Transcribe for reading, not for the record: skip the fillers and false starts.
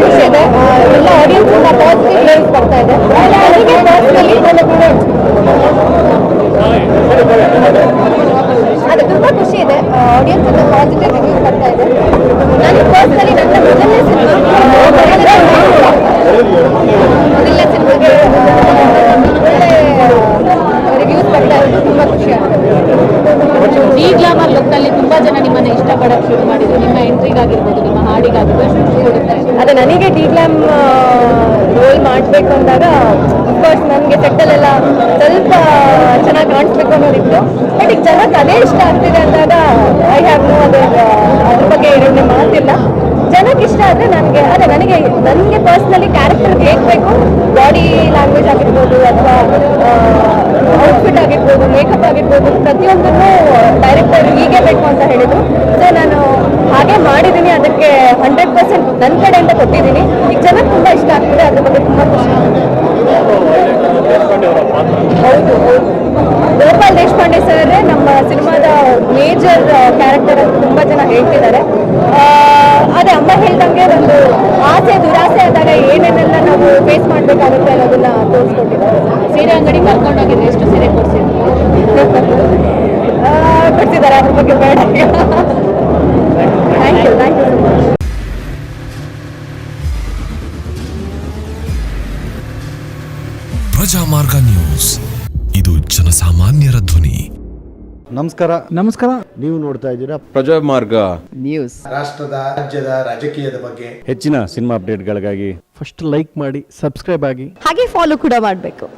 ಖುಷಿ ಇದೆ. ಎಲ್ಲ ಆಡಿಯನ್ಸ್ ಇಂದ ಪಾಸಿಟಿವ್ ವೇವ್ಸ್ ಬರ್ತಾ ಇದೆ. ನನಗೆ ಪರ್ಸನಲಿ ಅದು ತುಂಬಾ ಖುಷಿ ಇದೆ. ಆಡಿಯನ್ಸ್ ಇಂದ ಪಾಸಿಟಿವ್ ರಿವ್ಯೂಸ್ ಬರ್ತಾ ಇದೆ. ನನಗೆ ಪರ್ಸನಲಿ ನನ್ನ ಮೊದಲನೇ ಸಿನಿಮಾಗೆ ರಿವ್ಯೂಸ್ ಬರ್ತಾ ಇರೋದು ತುಂಬಾ ಖುಷಿ ಆಗುತ್ತೆ. ಡಿ ಗ್ಲಾಮರ್ ಲುಕ್ನಲ್ಲಿ ತುಂಬಾ ಜನ ನಿಮ್ಮನ್ನ ಇಷ್ಟಪಡಕ್ಕೆ ಶುರು ಮಾಡಿದ್ರು. ನಿಮ್ಮ ಎಂಟ್ರಿಗಾಗಿರ್ಬೋದು, ನಿಮ್ಮ ಹಾಡಿಗಾಗಿರ್ಬೋದು. ಅದೇ ನನಗೆ ಡಿ ಗ್ಲಾಮ್ ರೋಲ್ ಮಾಡಬೇಕು ಅಂದಾಗ ಅಫ್ಕೋರ್ಸ್ ನನಗೆ ಸೆಟ್ಟಲ್ಲೆಲ್ಲ ಸ್ವಲ್ಪ ಚೆನ್ನಾಗಿ ಕಾಣಿಸ್ಬೇಕು ಅನ್ನೋದಿತ್ತು. ಬಟ್ ಈಗ ಜನಕ್ಕೆ ಅದೇ ಇಷ್ಟ ಆಗ್ತಿದೆ ಅಂದಾಗ ಐ ಹ್ಯಾವ್ ನೋ ಅದ್ರ ಬಗ್ಗೆ ಎರಡನೇ ಮಾತಿಲ್ಲ. ಜನಕ್ಕೆ ಇಷ್ಟ ಆದರೆ ನನಗೆ ಪರ್ಸ್ನಲಿ ಕ್ಯಾರೆಕ್ಟರ್ ಹೇಗೆ ಬೇಕು, ಬಾಡಿ ಲ್ಯಾಂಗ್ವೇಜ್ ಆಗಿರ್ಬೋದು ಅಥವಾ ಔಟ್ಫಿಟ್ ಆಗಿರ್ಬೋದು, ಮೇಕಪ್ ಆಗಿರ್ಬೋದು, ಪ್ರತಿಯೊಂದನ್ನು ಡೈರೆಕ್ಟರ್ ಹೀಗೆ ಬೇಕು ಅಂತ ಹೇಳಿದ್ರು. ಸೊ ನಾನು ಹಾಗೆ ಮಾಡಿದ್ದೀನಿ. ಅದಕ್ಕೆ 100% ನನ್ನ ಕಡೆಯಿಂದ ಕೊಟ್ಟಿದ್ದೀನಿ. ಈಗ ಜನಕ್ಕೆ ತುಂಬ ಇಷ್ಟ ಆಗ್ತಿದೆ. ಅದ್ರ ಬಗ್ಗೆ ತುಂಬ ಖುಷಿ. ಹೌದು, ಗೋಪಾಲ್ ದೇಶಪಾಂಡೆ ಸರ್ ನಮ್ಮ ಸಿನಿಮಾದ ಮೇಜರ್ ಕ್ಯಾರೆಕ್ಟರ್ ಅಂತ ತುಂಬ ಜನ ಹೇಳ್ತಿದ್ದಾರೆ. ಅದೇ ಅಮ್ಮ ಹೇಳ್ದಂಗೆ ಒಂದು ಆಸೆ ದುರಾಸೆ ಆದಾಗ ಏನೇನೆಲ್ಲ ನಾವು ಫೇಸ್ ಮಾಡಬೇಕಾಗುತ್ತೆ ಅನ್ನೋದನ್ನ ತೋರಿಸ್ಕೊಟ್ಟಿದ್ದಾರೆ. ಸೀರೆ ಅಂಗಡಿ ಕರ್ಕೊಂಡೋಗಿದ್ರೆ ಎಷ್ಟು ಸೀರೆ ಕೊಡ್ತಿದ್ದಾರೆ. ಅದ್ರ ಬಗ್ಗೆ ಬೇಡ. Thank you so much. Prajamarga news, ಇದು ಜನಸಾಮಾನ್ಯರ ಧ್ವನಿ. ನಮಸ್ಕಾರ. ನೀವು ನೋಡ್ತಾ ಇದ್ದೀರಾ ಪ್ರಜಾಮಾರ್ಗ ನ್ಯೂಸ್. ರಾಷ್ಟ್ರದ ರಾಜ್ಯದ ರಾಜಕೀಯದ ಬಗ್ಗೆ ಹೆಚ್ಚಿನ ಸಿನಿಮಾ ಅಪ್ಡೇಟ್ಗಳಿಗಾಗಿ ಫಸ್ಟ್ ಲೈಕ್ ಮಾಡಿ, ಸಬ್ಸ್ಕ್ರೈಬ್ ಆಗಿ, ಹಾಗೆ ಫಾಲೋ ಕೂಡ ಮಾಡಬೇಕು.